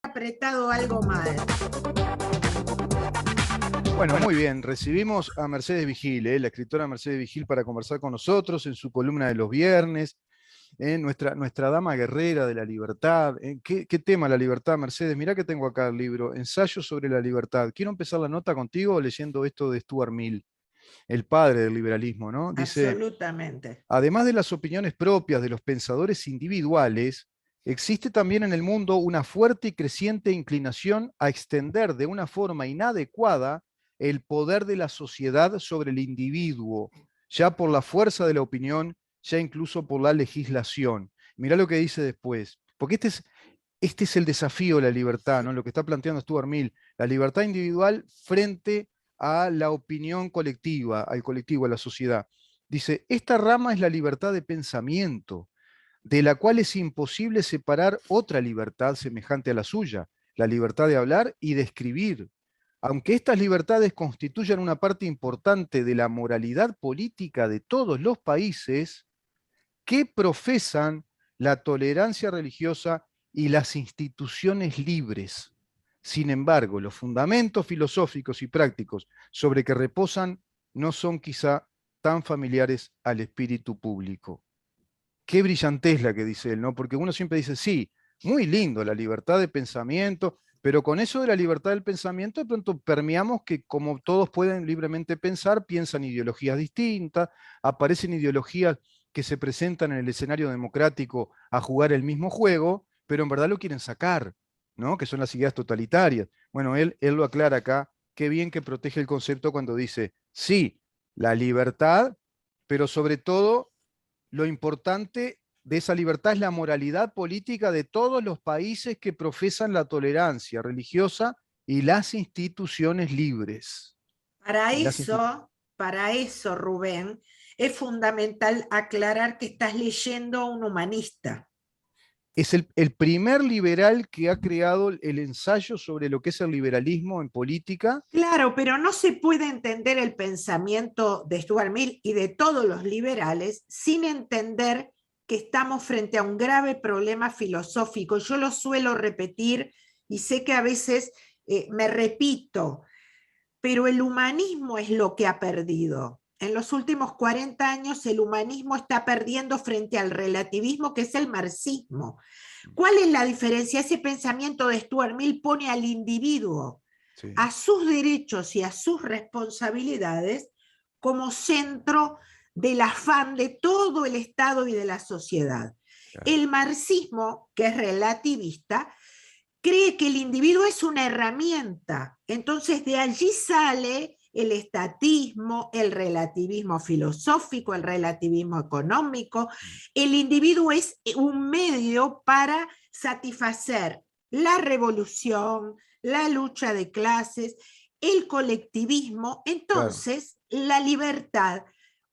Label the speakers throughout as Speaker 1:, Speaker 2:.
Speaker 1: apretado algo mal.
Speaker 2: Bueno, muy bien. Recibimos a Mercedes Vigil, la escritora Mercedes Vigil, para conversar con nosotros en su columna de los viernes, nuestra dama guerrera de la libertad. ¿Qué tema la libertad, Mercedes? Mirá que tengo acá el libro, Ensayo sobre la libertad. Quiero empezar la nota contigo leyendo esto de Stuart Mill, el padre del liberalismo, ¿no? Dice,
Speaker 1: Absolutamente.
Speaker 2: además de las opiniones propias de los pensadores individuales, existe también en el mundo una fuerte y creciente inclinación a extender de una forma inadecuada el poder de la sociedad sobre el individuo, ya por la fuerza de la opinión, ya incluso por la legislación. Mirá lo que dice después, porque este es el desafío de la libertad, ¿no? Lo que está planteando Stuart Mill, la libertad individual frente a la opinión colectiva, al colectivo, a la sociedad. Dice, esta rama es la libertad de pensamiento, de la cual es imposible separar otra libertad semejante a la suya, la libertad de hablar y de escribir. Aunque estas libertades constituyan una parte importante de la moralidad política de todos los países que profesan la tolerancia religiosa y las instituciones libres. Sin embargo, los fundamentos filosóficos y prácticos sobre que reposan no son quizá tan familiares al espíritu público. Qué brillantez la que dice él, ¿no? Porque uno siempre dice, sí, muy lindo la libertad de pensamiento, pero con eso de la libertad del pensamiento de pronto permeamos que como todos pueden libremente pensar, piensan ideologías distintas, aparecen ideologías que se presentan en el escenario democrático a jugar el mismo juego, pero en verdad lo quieren sacar, ¿no? Que son las ideas totalitarias. Bueno, él lo aclara acá, qué bien que protege el concepto cuando dice, sí, la libertad, pero sobre todo lo importante de esa libertad es la moralidad política de todos los países que profesan la tolerancia religiosa y las instituciones libres.
Speaker 1: Para
Speaker 2: Y las institu-
Speaker 1: eso, para eso, Rubén, es fundamental aclarar que estás leyendo a un humanista.
Speaker 2: es el primer liberal que ha creado el ensayo sobre lo que es el liberalismo en política.
Speaker 1: Claro, pero no se puede entender el pensamiento de Stuart Mill y de todos los liberales sin entender que estamos frente a un grave problema filosófico. Yo lo suelo repetir y sé que a veces me repito, pero el humanismo es lo que ha perdido. En los últimos 40 años el humanismo está perdiendo frente al relativismo que es el marxismo. ¿Cuál es la diferencia? Ese pensamiento de Stuart Mill pone al individuo,
Speaker 2: Sí,
Speaker 1: a sus derechos y a sus responsabilidades como centro del afán de todo el Estado y de la sociedad.
Speaker 2: claro.
Speaker 1: El marxismo, que es relativista, cree que el individuo es una herramienta. Entonces de allí sale el estatismo, el relativismo filosófico, el relativismo económico. El individuo es un medio para satisfacer la revolución, la lucha de clases, el colectivismo.
Speaker 2: Claro.
Speaker 1: Entonces, la libertad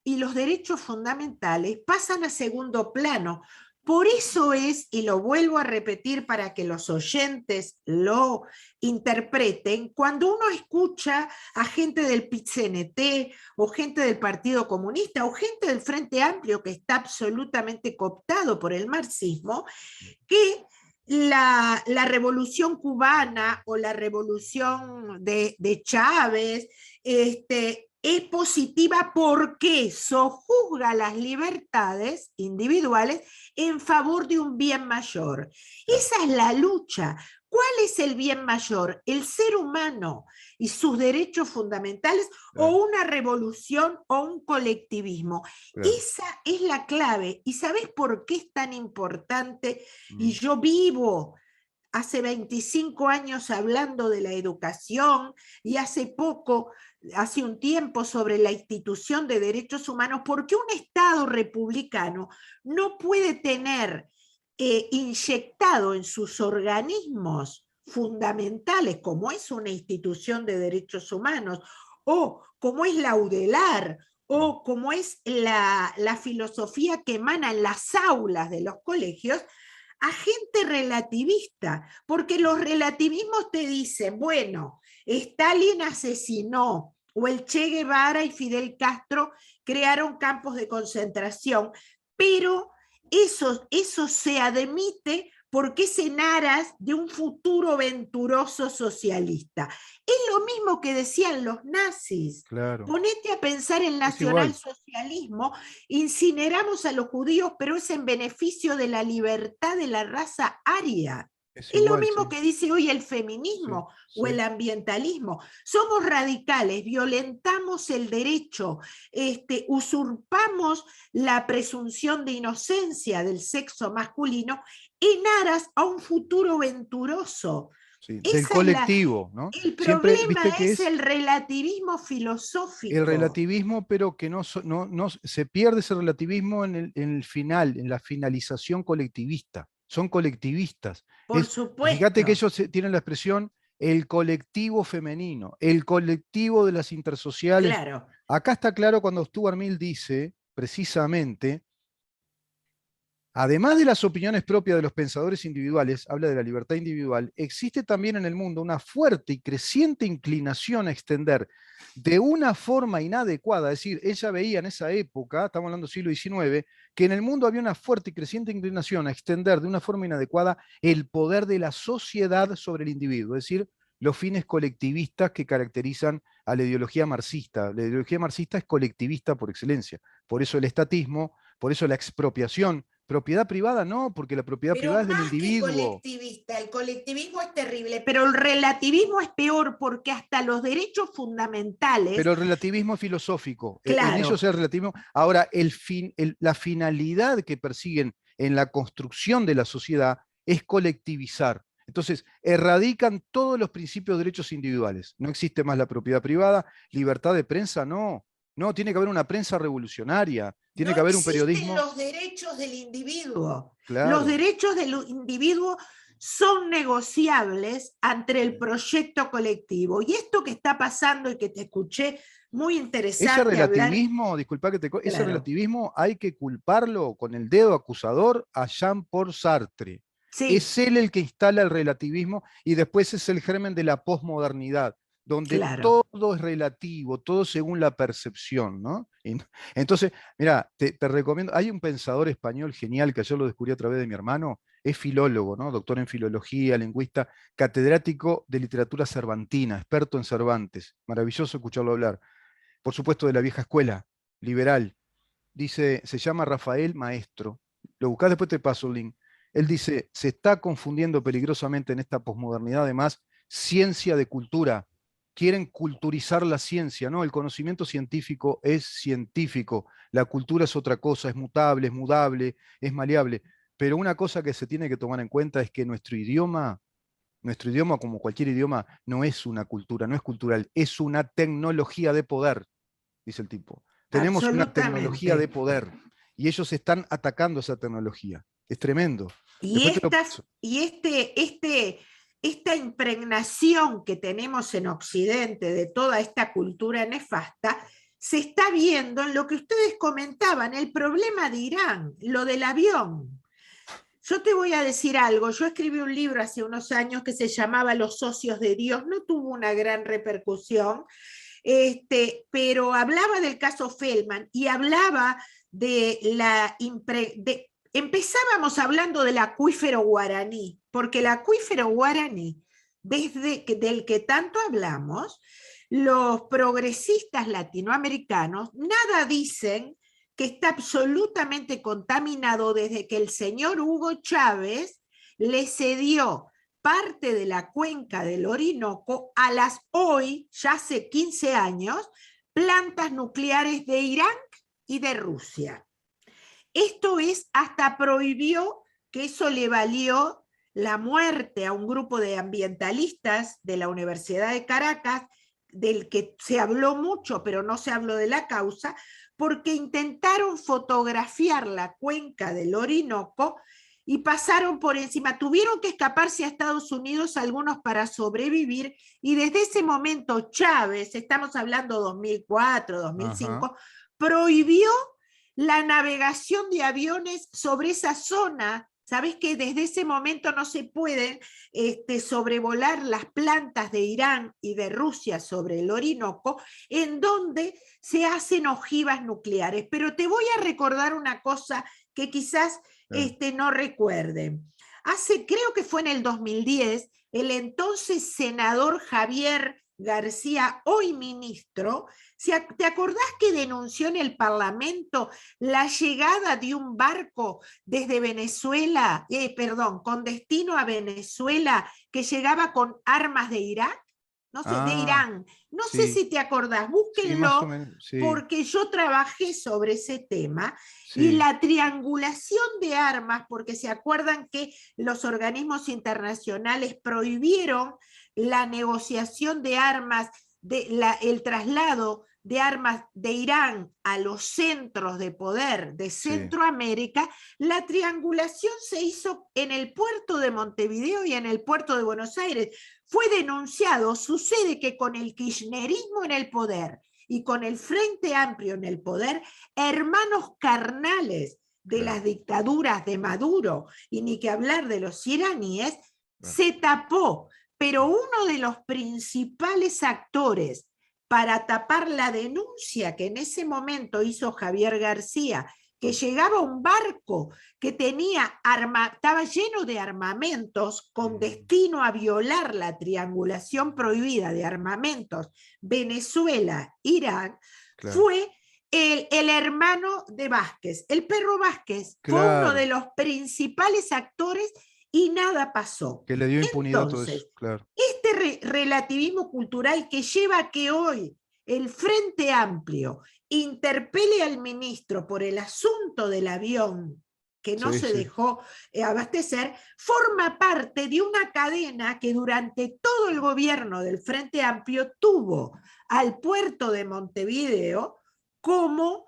Speaker 1: y los derechos fundamentales pasan a segundo plano. Por eso es, y lo vuelvo a repetir para que los oyentes lo interpreten, cuando uno escucha a gente del PIT-CNT o gente del Partido Comunista o gente del Frente Amplio que está absolutamente cooptado por el marxismo, que la revolución cubana o la revolución de Chávez es positiva porque sojuzga las libertades individuales en favor de un bien mayor.
Speaker 2: Claro,
Speaker 1: Esa es la lucha. ¿Cuál es el bien mayor? ¿El ser humano y sus derechos fundamentales o
Speaker 2: claro,
Speaker 1: una revolución o un colectivismo?
Speaker 2: claro.
Speaker 1: Esa es la clave. ¿Y sabes por qué es tan importante? Y
Speaker 2: Mm.
Speaker 1: yo vivo hace 25 años hablando de la educación y hace un tiempo sobre la institución de derechos humanos, porque un Estado republicano no puede tener inyectado en sus organismos fundamentales, como es una institución de derechos humanos, o como es la UDELAR,
Speaker 2: Mm.
Speaker 1: o como es la filosofía que emana en las aulas de los colegios, a gente relativista, porque los relativismos te dicen, bueno, Stalin asesinó, o el Che Guevara y Fidel Castro crearon campos de concentración, pero eso se admite porque es en aras de un futuro venturoso socialista. Es lo mismo que decían los nazis.
Speaker 2: Claro,
Speaker 1: Ponete a pensar el
Speaker 2: es igual,
Speaker 1: nacionalsocialismo, incineramos a los judíos, pero es en beneficio de la libertad de la raza aria.
Speaker 2: es
Speaker 1: Es lo
Speaker 2: igual,
Speaker 1: mismo
Speaker 2: sí,
Speaker 1: que dice hoy el
Speaker 2: sí,
Speaker 1: feminismo o el
Speaker 2: sí.
Speaker 1: ambientalismo. Somos radicales, violentamos el derecho, usurpamos la presunción de inocencia del sexo masculino en aras a un futuro venturoso.
Speaker 2: Sí, del
Speaker 1: Esa es
Speaker 2: colectivo, ¿no?
Speaker 1: el
Speaker 2: Siempre,
Speaker 1: problema
Speaker 2: viste que
Speaker 1: es
Speaker 2: es
Speaker 1: el relativismo
Speaker 2: el
Speaker 1: filosófico.
Speaker 2: relativismo, pero que no se pierde ese relativismo en el final, en la finalización colectivista. Son colectivistas.
Speaker 1: Por
Speaker 2: Fíjate que
Speaker 1: supuesto,
Speaker 2: ellos tienen la expresión el colectivo femenino, el colectivo de las intersociales.
Speaker 1: claro.
Speaker 2: Acá está claro cuando Stuart Mill dice, precisamente, además de las opiniones propias de los pensadores individuales, habla de la libertad individual, existe también en el mundo una fuerte y creciente inclinación a extender de una forma inadecuada, es decir, ella veía en esa época, estamos hablando del siglo XIX, que en el mundo había una fuerte y creciente inclinación a extender de una forma inadecuada el poder de la sociedad sobre el individuo, es decir, los fines colectivistas que caracterizan a la ideología marxista. La ideología marxista es colectivista por excelencia, por eso el estatismo, por eso la expropiación. Propiedad privada no, porque la propiedad
Speaker 1: Pero
Speaker 2: privada es del
Speaker 1: más que
Speaker 2: individuo.
Speaker 1: colectivista, el colectivismo es terrible, pero el relativismo es peor porque hasta los derechos fundamentales,
Speaker 2: Pero el relativismo es filosófico. En ellos
Speaker 1: claro,
Speaker 2: es el relativismo. Ahora, la finalidad que persiguen en la construcción de la sociedad es colectivizar. Entonces, erradican todos los principios de derechos individuales. No existe más la propiedad privada, libertad de prensa, no. No, tiene que haber una prensa revolucionaria, tiene
Speaker 1: no
Speaker 2: que haber un
Speaker 1: existen
Speaker 2: periodismo,
Speaker 1: los derechos del individuo. Los
Speaker 2: claro.
Speaker 1: derechos del individuo son negociables ante el proyecto colectivo. Y esto que está pasando y que te escuché muy
Speaker 2: Ese
Speaker 1: interesante hablar,
Speaker 2: relativismo, disculpa que ese
Speaker 1: claro,
Speaker 2: relativismo hay que culparlo con el dedo acusador a Jean-Paul Sartre.
Speaker 1: sí,
Speaker 2: Es él el que instala el relativismo y después es el germen de la posmodernidad, donde
Speaker 1: claro.
Speaker 2: todo es relativo, todo según la percepción, ¿no? Entonces, mira, te recomiendo, hay un pensador español genial que yo lo descubrí a través de mi hermano, es filólogo, ¿no? Doctor en filología, lingüista, catedrático de literatura cervantina, experto en Cervantes, maravilloso escucharlo hablar, por supuesto de la vieja escuela, liberal. Dice, se llama Rafael Maestro. Lo buscás, después te paso el link. Él dice, se está confundiendo peligrosamente en esta posmodernidad, además, ciencia de cultura. Quieren culturizar la ciencia, ¿no? El conocimiento científico es científico, la cultura es otra cosa, es mutable, es mudable, es maleable. Pero una cosa que se tiene que tomar en cuenta es que nuestro idioma, como cualquier idioma, no es una cultura, no es cultural, es una tecnología de poder, dice el tipo. Tenemos una tecnología de
Speaker 1: Absolutamente.
Speaker 2: poder y ellos están atacando esa tecnología. Es tremendo.
Speaker 1: Y,
Speaker 2: Después te lo
Speaker 1: estas,
Speaker 2: paso.
Speaker 1: y esta impregnación que tenemos en Occidente de toda esta cultura nefasta se está viendo en lo que ustedes comentaban, el problema de Irán, lo del avión. Yo te voy a decir algo, yo escribí un libro hace unos años que se llamaba Los socios de Dios, no tuvo una gran repercusión, pero hablaba del caso Feldman y hablaba de empezábamos hablando del acuífero guaraní, porque el acuífero guaraní, del que tanto hablamos, los progresistas latinoamericanos nada dicen que está absolutamente contaminado desde que el señor Hugo Chávez le cedió parte de la cuenca del Orinoco a las hoy, ya hace 15 años, plantas nucleares de Irán y de Rusia. Esto es, hasta prohibió, que eso le valió la muerte a un grupo de ambientalistas de la Universidad de Caracas, del que se habló mucho, pero no se habló de la causa, porque intentaron fotografiar la cuenca del Orinoco y pasaron por encima. Tuvieron que escaparse a Estados Unidos algunos para sobrevivir y desde ese momento Chávez, estamos hablando 2004,
Speaker 2: Ajá.
Speaker 1: 2005, prohibió la navegación de aviones sobre esa zona. Sabes que desde ese momento no se pueden sobrevolar las plantas de Irán y de Rusia sobre el Orinoco, en donde se hacen ojivas nucleares. Pero te voy a recordar una cosa que quizás
Speaker 2: Sí.
Speaker 1: no recuerden. creo que fue en el 2010, el entonces senador Javier García, hoy ministro, ¿te acordás que denunció en el Parlamento la llegada de un barco desde Venezuela, perdón, con destino a Venezuela, que llegaba con armas de Irak? No sé, de
Speaker 2: Ah,
Speaker 1: Irán. No sé
Speaker 2: sí,
Speaker 1: si te acordás,
Speaker 2: sí, más o
Speaker 1: búsquenlo,
Speaker 2: menos, sí,
Speaker 1: porque yo trabajé sobre ese tema y
Speaker 2: sí,
Speaker 1: la triangulación de armas, porque se acuerdan que los organismos internacionales prohibieron la negociación de armas, el traslado de armas de Irán a los centros de poder de
Speaker 2: sí,
Speaker 1: Centroamérica. La triangulación se hizo en el puerto de Montevideo y en el puerto de Buenos Aires. Fue denunciado. Sucede que con el kirchnerismo en el poder y con el Frente Amplio en el poder, hermanos carnales de
Speaker 2: claro,
Speaker 1: las dictaduras de Maduro, y ni que hablar de los iraníes,
Speaker 2: claro.
Speaker 1: se tapó. Pero uno de los principales actores para tapar la denuncia que en ese momento hizo Javier García, que llegaba un barco que estaba lleno de armamentos con destino a violar la triangulación prohibida de armamentos Venezuela-Irán,
Speaker 2: Claro,
Speaker 1: fue el hermano de Vázquez. El perro Vázquez fue uno de
Speaker 2: claro,
Speaker 1: los principales actores y nada pasó.
Speaker 2: que le dio impunidad a todo eso,
Speaker 1: Entonces,
Speaker 2: claro.
Speaker 1: este relativismo cultural que lleva a que hoy el Frente Amplio interpele al ministro por el asunto del avión que no
Speaker 2: Sí,
Speaker 1: se
Speaker 2: sí,
Speaker 1: dejó abastecer, forma parte de una cadena que durante todo el gobierno del Frente Amplio tuvo al puerto de Montevideo como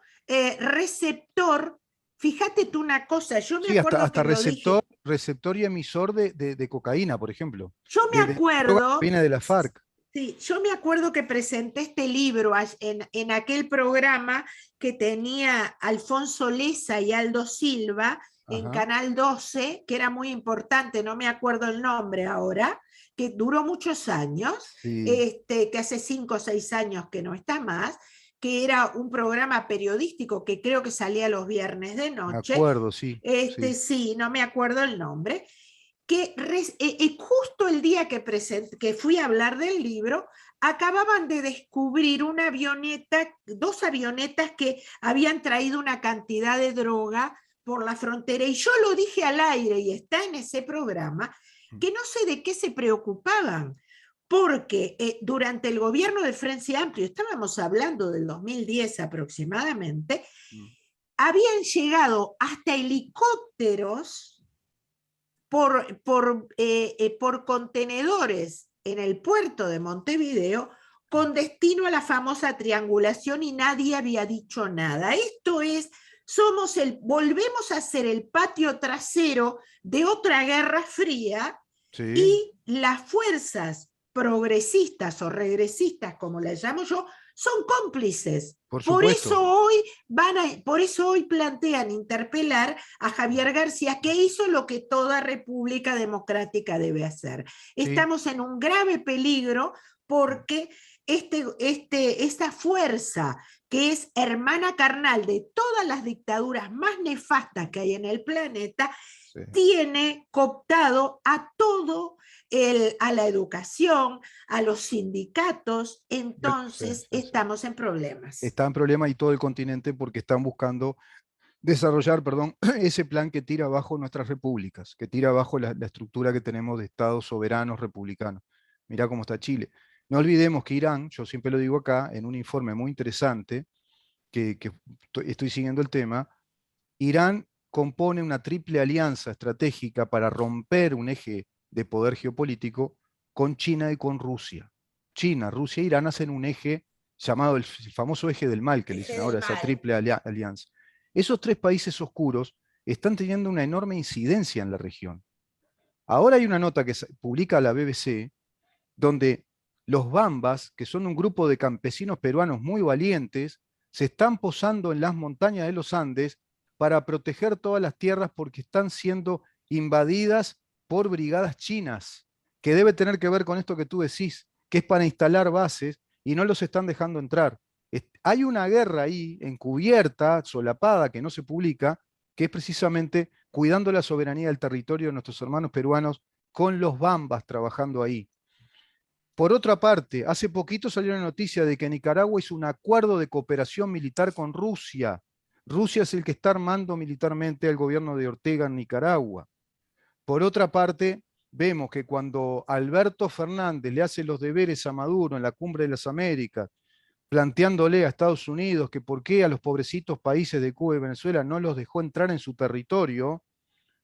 Speaker 1: receptor. Fíjate tú una cosa, yo me
Speaker 2: sí, hasta,
Speaker 1: acuerdo
Speaker 2: hasta
Speaker 1: que lo
Speaker 2: receptor,
Speaker 1: dije,
Speaker 2: receptor y emisor de cocaína, por ejemplo,
Speaker 1: yo me
Speaker 2: de droga que
Speaker 1: acuerdo.
Speaker 2: viene de la FARC.
Speaker 1: Sí, yo me acuerdo que presenté este libro en aquel programa que tenía Alfonso Leza y Aldo Silva en
Speaker 2: Ajá,
Speaker 1: Canal 12, que era muy importante, no me acuerdo el nombre ahora, que duró muchos años,
Speaker 2: sí,
Speaker 1: que hace 5 o 6 años que no está más, que era un programa periodístico que creo que salía los viernes de
Speaker 2: me
Speaker 1: noche.
Speaker 2: acuerdo, sí, sí.
Speaker 1: Sí, no me acuerdo el nombre, que justo el día que fui a hablar del libro, acababan de descubrir una avioneta, 2 avionetas que habían traído una cantidad de droga por la frontera, y yo lo dije al aire y está en ese programa,
Speaker 2: Mm,
Speaker 1: que no sé de qué se preocupaban, porque durante el gobierno del Frente Amplio, estábamos hablando del 2010 aproximadamente,
Speaker 2: mm.
Speaker 1: habían llegado hasta helicópteros por contenedores en el puerto de Montevideo con destino a la famosa triangulación y nadie había dicho nada. Esto es, volvemos a ser el patio trasero de otra guerra fría,
Speaker 2: Sí,
Speaker 1: y las fuerzas progresistas o regresistas, como las llamo yo, son cómplices.
Speaker 2: por
Speaker 1: Por eso
Speaker 2: supuesto.
Speaker 1: hoy por eso hoy plantean interpelar a Javier García, que hizo lo que toda república democrática debe hacer.
Speaker 2: Sí,
Speaker 1: Estamos en un grave peligro porque esta fuerza que es hermana carnal de todas las dictaduras más nefastas que hay en el planeta,
Speaker 2: sí.
Speaker 1: tiene cooptado a todo, a la educación, a los sindicatos.
Speaker 2: Sí,
Speaker 1: Entonces
Speaker 2: sí, sí.
Speaker 1: estamos en problemas.
Speaker 2: Está en problema y todo el continente porque están buscando desarrollar, perdón, ese plan que tira abajo nuestras repúblicas, que tira abajo la estructura que tenemos de estados soberanos republicanos. Mirá cómo está Chile. No olvidemos que Irán, yo siempre lo digo acá, en un informe muy interesante, que estoy siguiendo el tema, Irán compone una triple alianza estratégica para romper un eje de poder geopolítico con China y con Rusia. China, Rusia e Irán hacen un eje llamado el famoso eje del mal, que le
Speaker 1: Eje
Speaker 2: dicen
Speaker 1: del
Speaker 2: ahora, esa
Speaker 1: mal.
Speaker 2: triple alianza. Esos tres países oscuros están teniendo una enorme incidencia en la región. Ahora hay una nota que publica la BBC donde los Bambas, que son un grupo de campesinos peruanos muy valientes, se están posando en las montañas de los Andes para proteger todas las tierras porque están siendo invadidas por brigadas chinas, que debe tener que ver con esto que tú decís, que es para instalar bases y no los están dejando entrar. Hay una guerra ahí encubierta, solapada, que no se publica, que es precisamente cuidando la soberanía del territorio de nuestros hermanos peruanos con los bambas trabajando ahí. Por otra parte, hace poquito salió la noticia de que Nicaragua hizo un acuerdo de cooperación militar con Rusia. Rusia es el que está armando militarmente al gobierno de Ortega en Nicaragua. Por otra parte, vemos que cuando Alberto Fernández le hace los deberes a Maduro en la Cumbre de las Américas, planteándole a Estados Unidos que por qué a los pobrecitos países de Cuba y Venezuela no los dejó entrar en su territorio,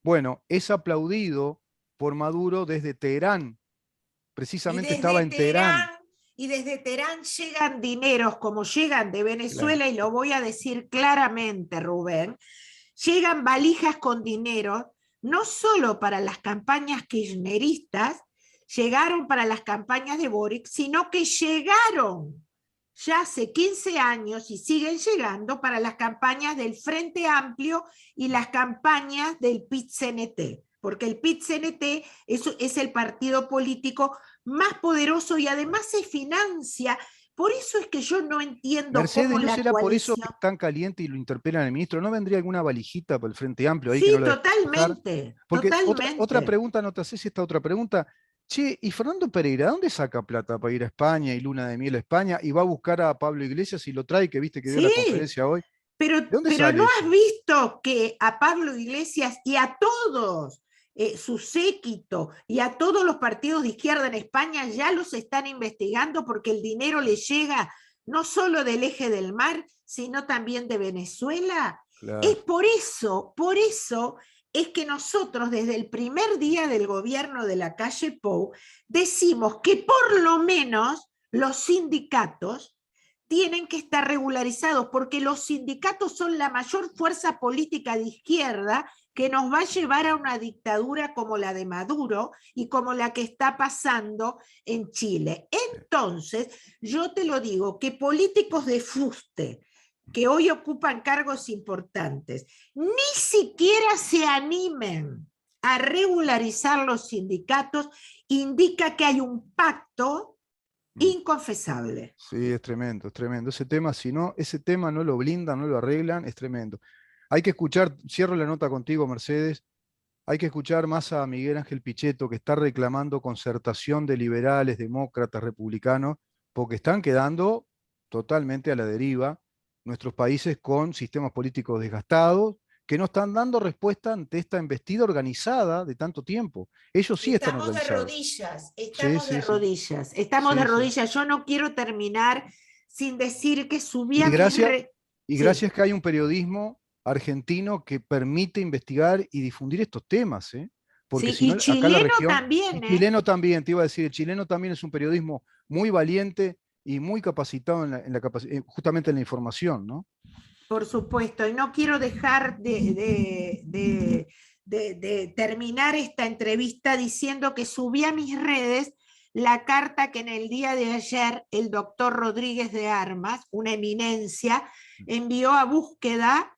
Speaker 2: bueno, es aplaudido por Maduro desde Teherán.
Speaker 1: Y
Speaker 2: Precisamente estaba
Speaker 1: desde
Speaker 2: en Teherán.
Speaker 1: Teherán, y desde Teherán llegan dineros como llegan de
Speaker 2: Claro.
Speaker 1: Venezuela, y lo voy a decir claramente, Rubén, llegan valijas con dinero, no solo para las campañas kirchneristas, llegaron para las campañas de Boric, sino que llegaron ya hace 15 años y siguen llegando para las campañas del Frente Amplio y las campañas del PIT-CNT, porque el PIT-CNT es el partido político más poderoso y además se financia. Por eso es que yo no entiendo
Speaker 2: Mercedes,
Speaker 1: cómo
Speaker 2: ¿no
Speaker 1: la
Speaker 2: será por eso
Speaker 1: coalición...
Speaker 2: que es tan caliente y lo interpelan al ministro? ¿No vendría alguna valijita para el Frente Amplio ahí que no
Speaker 1: Sí,
Speaker 2: la deje pasar?
Speaker 1: totalmente,
Speaker 2: Porque otra
Speaker 1: totalmente.
Speaker 2: pregunta, no te haces esta otra pregunta. Che, ¿y Fernando Pereira, dónde saca plata para ir a España y luna de miel a España y va a buscar a Pablo Iglesias y lo trae, que viste que dio la
Speaker 1: Sí,
Speaker 2: conferencia hoy?
Speaker 1: pero,
Speaker 2: ¿De dónde
Speaker 1: pero
Speaker 2: sale
Speaker 1: ¿no has
Speaker 2: eso?
Speaker 1: visto que a Pablo Iglesias y a todos su séquito y a todos los partidos de izquierda en España ya los están investigando porque el dinero les llega no solo del eje del mar, sino también de Venezuela? Es
Speaker 2: Claro.
Speaker 1: por eso es que nosotros desde el primer día del gobierno de la calle Pou decimos que por lo menos los sindicatos tienen que estar regularizados, porque los sindicatos son la mayor fuerza política de izquierda que nos va a llevar a una dictadura como la de Maduro y como la que está pasando en Chile. Entonces, yo te lo digo, que políticos de fuste, que hoy ocupan cargos importantes, ni siquiera se animen a regularizar los sindicatos, indica que hay un pacto
Speaker 2: Mm.
Speaker 1: inconfesable.
Speaker 2: Sí, es tremendo, es tremendo. Ese tema, si no, ese tema no lo blindan, no lo arreglan, es tremendo. Hay que escuchar, cierro la nota contigo, Mercedes, hay que escuchar más a Miguel Ángel Pichetto, que está reclamando concertación de liberales, demócratas, republicanos, porque están quedando totalmente a la deriva nuestros países con sistemas políticos desgastados, que no están dando respuesta ante esta embestida organizada de tanto tiempo. Ellos sí están
Speaker 1: Estamos de
Speaker 2: organizados.
Speaker 1: rodillas,
Speaker 2: Sí,
Speaker 1: estamos de
Speaker 2: sí, sí.
Speaker 1: rodillas, estamos de
Speaker 2: Sí, sí.
Speaker 1: rodillas. Yo no quiero terminar sin decir que subí a
Speaker 2: Y
Speaker 1: mis
Speaker 2: gracias,
Speaker 1: redes.
Speaker 2: y
Speaker 1: Sí,
Speaker 2: gracias que hay un periodismo argentino que permite investigar y difundir estos temas, ¿eh? Porque
Speaker 1: sí,
Speaker 2: si no,
Speaker 1: y
Speaker 2: acá en la
Speaker 1: chileno
Speaker 2: región, y
Speaker 1: también, ¿eh?
Speaker 2: chileno también, te iba a decir, el chileno también es un periodismo muy valiente y muy capacitado justamente en la información, ¿no?
Speaker 1: Por supuesto, y no quiero dejar de terminar esta entrevista diciendo que subí a mis redes la carta que en el día de ayer el doctor Rodríguez de Armas, una eminencia, envió a búsqueda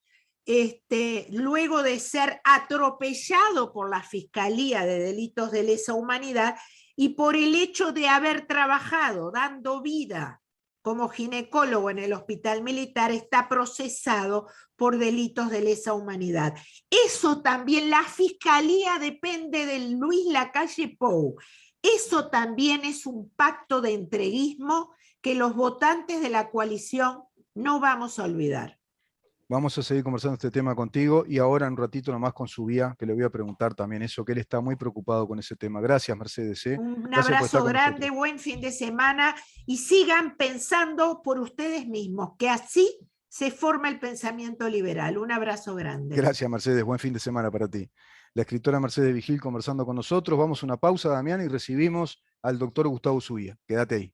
Speaker 1: luego de ser atropellado por la Fiscalía de Delitos de Lesa Humanidad y por el hecho de haber trabajado dando vida como ginecólogo en el hospital militar, está procesado por delitos de lesa humanidad. Eso también, la fiscalía depende de Luis Lacalle Pou. Eso también es un pacto de entreguismo que los votantes de la coalición no vamos a olvidar.
Speaker 2: Vamos a seguir conversando este tema contigo y ahora en un ratito nomás con su vía, que le voy a preguntar también eso, que él está muy preocupado con ese tema. Gracias, Mercedes, ¿eh?
Speaker 1: Un
Speaker 2: Gracias por estar
Speaker 1: abrazo
Speaker 2: con
Speaker 1: grande,
Speaker 2: nosotros.
Speaker 1: buen fin de semana y sigan pensando por ustedes mismos, que así se forma el pensamiento liberal. Un abrazo grande.
Speaker 2: Gracias, Mercedes. Buen fin de semana para ti. La escritora Mercedes Vigil conversando con nosotros. Vamos a una pausa, Damián, y recibimos al doctor Gustavo Zubía. Quédate ahí.